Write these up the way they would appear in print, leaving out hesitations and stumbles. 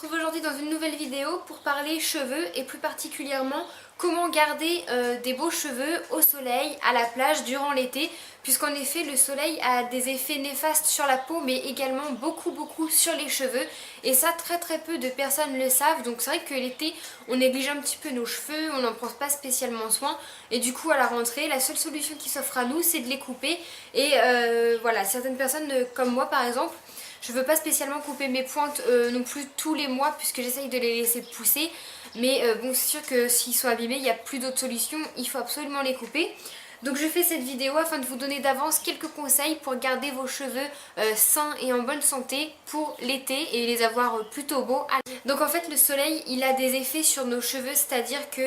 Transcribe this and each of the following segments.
retrouve aujourd'hui dans une nouvelle vidéo pour parler cheveux et plus particulièrement comment garder des beaux cheveux au soleil, à la plage durant l'été, puisqu'en effet le soleil a des effets néfastes sur la peau mais également beaucoup sur les cheveux, et ça très peu de personnes le savent. Donc c'est vrai que l'été on néglige un petit peu nos cheveux, on n'en prend pas spécialement soin, et du coup à la rentrée la seule solution qui s'offre à nous c'est de les couper. Et voilà, certaines personnes comme moi par exemple, je veux pas spécialement couper mes pointes non plus tous les mois puisque j'essaye de les laisser pousser. Mais bon, c'est sûr que s'ils sont abîmés, il n'y a plus d'autre solution, il faut absolument les couper. Donc je fais cette vidéo afin de vous donner d'avance quelques conseils pour garder vos cheveux sains et en bonne santé pour l'été et les avoir plutôt beaux. Donc en fait le soleil il a des effets sur nos cheveux, c'est-à-dire que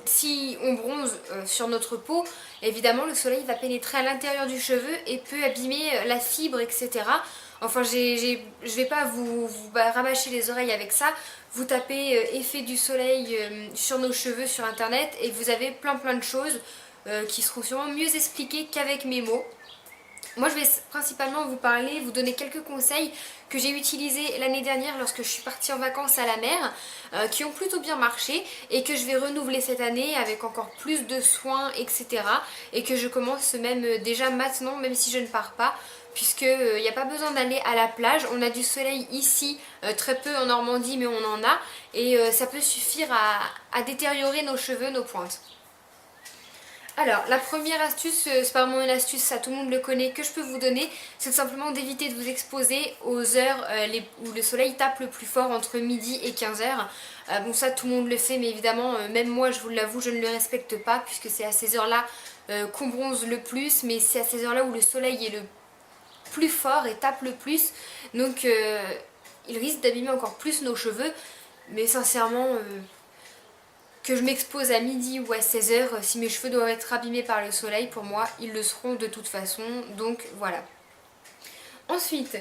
si on bronze sur notre peau, évidemment le soleil va pénétrer à l'intérieur du cheveu et peut abîmer la fibre, etc. Enfin je vais pas vous rabâcher les oreilles avec ça. Vous tapez effet du soleil sur nos cheveux sur internet et vous avez plein de choses qui seront sûrement mieux expliquées qu'avec mes mots. Moi je vais principalement vous parler, vous donner quelques conseils que j'ai utilisés l'année dernière lorsque je suis partie en vacances à la mer, qui ont plutôt bien marché et que je vais renouveler cette année avec encore plus de soins, etc. Et que je commence même déjà maintenant, même si je ne pars pas, puisqu'il n'y a pas besoin d'aller à la plage. On a du soleil ici, très peu en Normandie, mais on en a, et ça peut suffire à détériorer nos cheveux, nos pointes. Alors, la première astuce, c'est pas vraiment une astuce, ça tout le monde le connaît, que je peux vous donner, c'est simplement d'éviter de vous exposer aux heures où le soleil tape le plus fort, entre midi et 15h. Bon, ça tout le monde le fait, mais évidemment, même moi, je vous l'avoue, je ne le respecte pas, puisque c'est à ces heures-là qu'on bronze le plus, mais c'est à ces heures-là où le soleil est le plus fort et tape le plus, donc il risque d'abîmer encore plus nos cheveux, mais sincèrement... que je m'expose à midi ou à 16h, si mes cheveux doivent être abîmés par le soleil, pour moi, ils le seront de toute façon, donc voilà. Ensuite,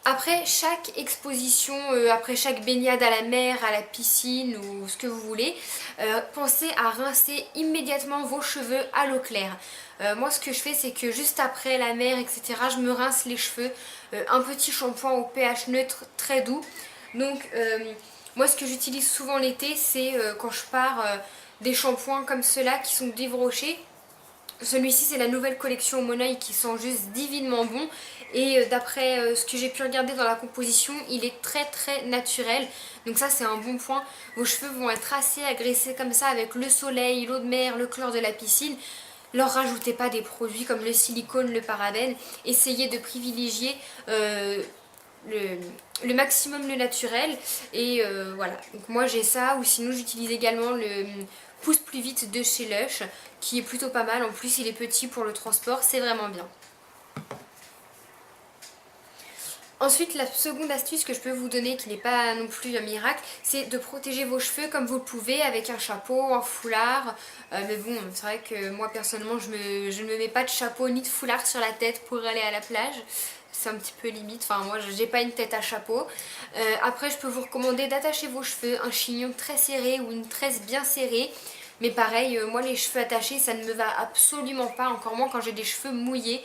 après chaque exposition, après chaque baignade à la mer, à la piscine ou ce que vous voulez, pensez à rincer immédiatement vos cheveux à l'eau claire. Moi ce que je fais c'est que juste après la mer, etc., je me rince les cheveux, un petit shampoing au pH neutre très doux. Donc moi ce que j'utilise souvent l'été c'est quand je pars des shampoings comme ceux-là qui sont d'Yves Rocher. Celui-ci c'est la nouvelle collection Monoeil qui sent juste divinement bon, et d'après ce que j'ai pu regarder dans la composition, il est très naturel, donc ça c'est un bon point. Vos cheveux vont être assez agressés comme ça avec le soleil, l'eau de mer, le chlore de la piscine. Leur rajoutez pas des produits comme le silicone, le parabène, essayez de privilégier le maximum le naturel, et voilà. Donc moi j'ai ça, ou sinon j'utilise également le pousse plus vite de chez Lush qui est plutôt pas mal. En plus il est petit pour le transport, c'est vraiment bien. Ensuite, la seconde astuce que je peux vous donner, qui n'est pas non plus un miracle, c'est de protéger vos cheveux comme vous le pouvez avec un chapeau, un foulard. Mais bon, c'est vrai que moi personnellement je ne me mets pas de chapeau ni de foulard sur la tête pour aller à la plage. C'est un petit peu limite, enfin moi j'ai pas une tête à chapeau. Après je peux vous recommander d'attacher vos cheveux, un chignon très serré ou une tresse bien serrée. Mais pareil, moi les cheveux attachés ça ne me va absolument pas, encore moins quand j'ai des cheveux mouillés.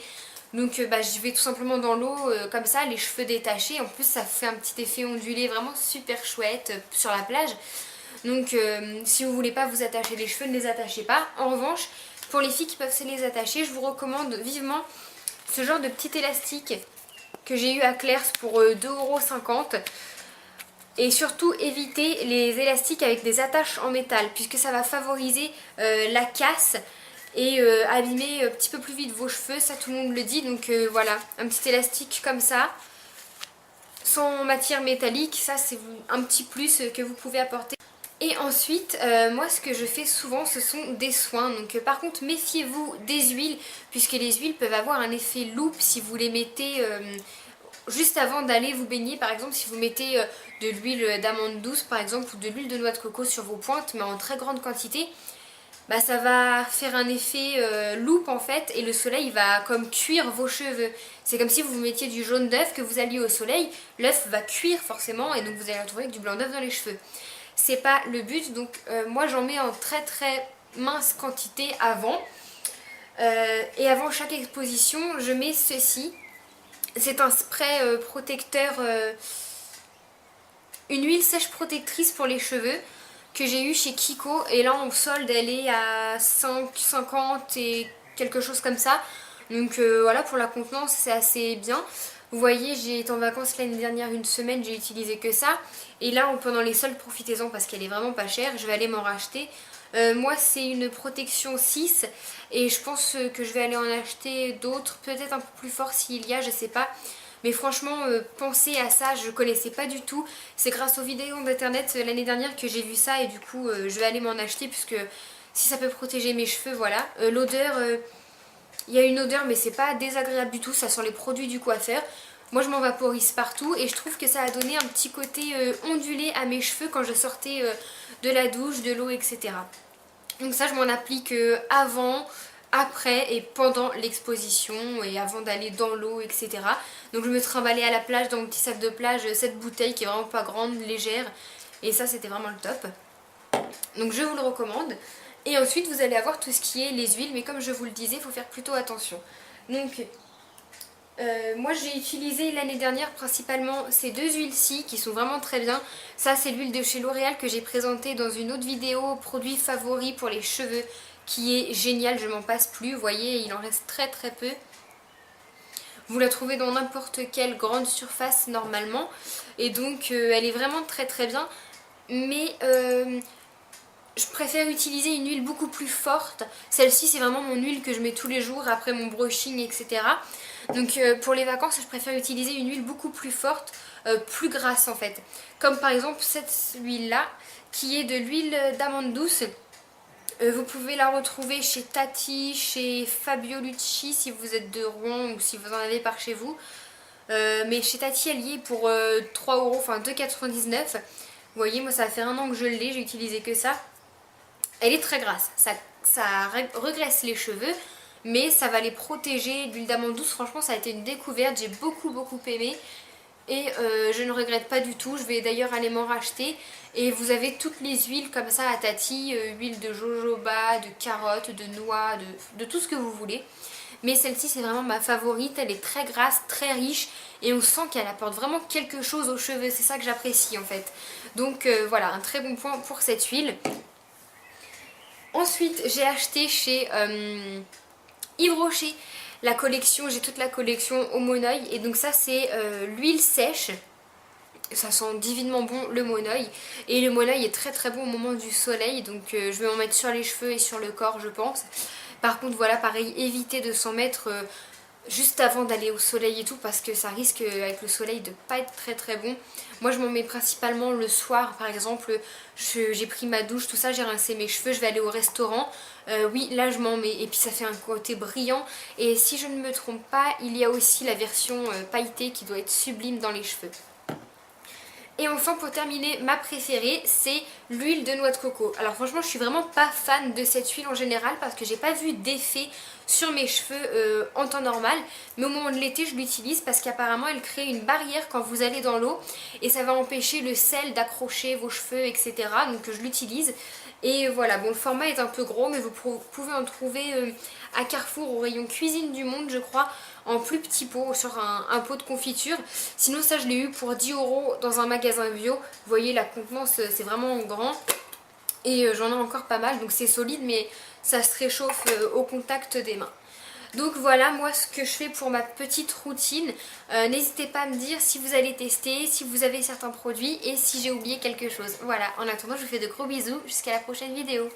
Donc je vais tout simplement dans l'eau comme ça, les cheveux détachés. En plus ça fait un petit effet ondulé vraiment super chouette sur la plage. Donc si vous voulez pas vous attacher les cheveux, ne les attachez pas. En revanche, pour les filles qui peuvent se les attacher, je vous recommande vivement ce genre de petit élastique que j'ai eu à Claire's pour 2,50 €. Et surtout évitez les élastiques avec des attaches en métal, puisque ça va favoriser la casse et abîmer un petit peu plus vite vos cheveux, ça tout le monde le dit. Donc voilà, un petit élastique comme ça, sans matière métallique, ça c'est un petit plus que vous pouvez apporter. Et ensuite, moi ce que je fais souvent ce sont des soins. Donc par contre méfiez-vous des huiles, puisque les huiles peuvent avoir un effet loupe si vous les mettez juste avant d'aller vous baigner. Par exemple si vous mettez de l'huile d'amande douce par exemple, ou de l'huile de noix de coco sur vos pointes, mais en très grande quantité, ça va faire un effet loupe en fait, et le soleil va comme cuire vos cheveux. C'est comme si vous mettiez du jaune d'œuf, que vous alliez au soleil, l'œuf va cuire forcément et donc vous allez retrouver avec du blanc d'œuf dans les cheveux. C'est pas le but, donc moi j'en mets en très mince quantité avant. Et avant chaque exposition je mets ceci. C'est un spray protecteur une huile sèche protectrice pour les cheveux que j'ai eu chez Kiko. Et là en solde elle est à 5,50 et quelque chose comme ça. Donc voilà, pour la contenance c'est assez bien. Vous voyez, j'ai été en vacances l'année dernière une semaine, j'ai utilisé que ça. Et là pendant les soldes, profitez-en parce qu'elle est vraiment pas chère, je vais aller m'en racheter. Moi c'est une protection 6 et je pense que je vais aller en acheter d'autres, peut-être un peu plus fort s'il y a, je sais pas. Mais franchement, pensez à ça, je connaissais pas du tout. C'est grâce aux vidéos d'internet l'année dernière que j'ai vu ça et du coup je vais aller m'en acheter puisque si ça peut protéger mes cheveux, voilà. L'odeur, il y a une odeur mais c'est pas désagréable du tout, ça sent les produits du coiffeur. Moi je m'en vaporise partout et je trouve que ça a donné un petit côté ondulé à mes cheveux quand je sortais de la douche, de l'eau, etc. Donc ça je m'en applique avant, après et pendant l'exposition et avant d'aller dans l'eau, etc. Donc je me trimballais à la plage dans mon petit sac de plage cette bouteille qui est vraiment pas grande, légère. Et ça c'était vraiment le top. Donc je vous le recommande. Et ensuite vous allez avoir tout ce qui est les huiles, mais comme je vous le disais, il faut faire plutôt attention. Donc moi j'ai utilisé l'année dernière principalement ces deux huiles-ci qui sont vraiment très bien. Ça c'est l'huile de chez L'Oréal que j'ai présentée dans une autre vidéo, produit favori pour les cheveux, qui est génial, je m'en passe plus. Vous voyez, il en reste très très peu. Vous la trouvez dans n'importe quelle grande surface normalement. Et donc elle est vraiment très très bien. Mais je préfère utiliser une huile beaucoup plus forte. Celle-ci c'est vraiment mon huile que je mets tous les jours après mon brushing, etc. Donc pour les vacances je préfère utiliser une huile beaucoup plus forte, plus grasse en fait. Comme par exemple cette huile là qui est de l'huile d'amande douce. Vous pouvez la retrouver chez Tati, chez Fabiolucci si vous êtes de Rouen ou si vous en avez par chez vous. Mais chez Tati elle y est pour 3 euros, enfin 2,99 €. Vous voyez, moi ça fait un an que je l'ai, j'ai utilisé que ça. Elle est très grasse, ça regraisse les cheveux, mais ça va les protéger. L'huile d'amande douce, franchement ça a été une découverte, j'ai beaucoup aimé. Et je ne regrette pas du tout, je vais d'ailleurs aller m'en racheter. Et vous avez toutes les huiles comme ça à Tati, huile de jojoba, de carotte, de noix, de tout ce que vous voulez. Mais celle-ci c'est vraiment ma favorite, elle est très grasse, très riche et on sent qu'elle apporte vraiment quelque chose aux cheveux, c'est ça que j'apprécie en fait. Donc voilà, un très bon point pour cette huile. Ensuite j'ai acheté chez Yves Rocher la collection, j'ai toute la collection au Monoeil et donc ça c'est l'huile sèche. Ça sent divinement bon le Monoeil et le Monoeil est très très bon au moment du soleil, donc je vais en mettre sur les cheveux et sur le corps je pense. Par contre voilà, pareil, évitez de s'en mettre juste avant d'aller au soleil et tout parce que ça risque avec le soleil de pas être très très bon. Moi je m'en mets principalement le soir par exemple, j'ai pris ma douche, tout ça, j'ai rincé mes cheveux, je vais aller au restaurant. Oui là je m'en mets et puis ça fait un côté brillant et si je ne me trompe pas il y a aussi la version pailletée qui doit être sublime dans les cheveux. Et enfin pour terminer, ma préférée c'est l'huile de noix de coco. Alors franchement je suis vraiment pas fan de cette huile en général parce que j'ai pas vu d'effet sur mes cheveux en temps normal. Mais au moment de l'été je l'utilise parce qu'apparemment elle crée une barrière quand vous allez dans l'eau et ça va empêcher le sel d'accrocher vos cheveux, etc. Donc je l'utilise. Et voilà, bon le format est un peu gros mais vous pouvez en trouver à Carrefour au rayon cuisine du monde je crois, en plus petit pot, sur un pot de confiture. Sinon ça je l'ai eu pour 10 € dans un magasin bio. Vous voyez la contenance c'est vraiment grand et j'en ai encore pas mal donc c'est solide mais ça se réchauffe au contact des mains. Donc voilà moi ce que je fais pour ma petite routine. N'hésitez pas à me dire si vous allez tester, si vous avez certains produits et si j'ai oublié quelque chose. Voilà, en attendant je vous fais de gros bisous, jusqu'à la prochaine vidéo.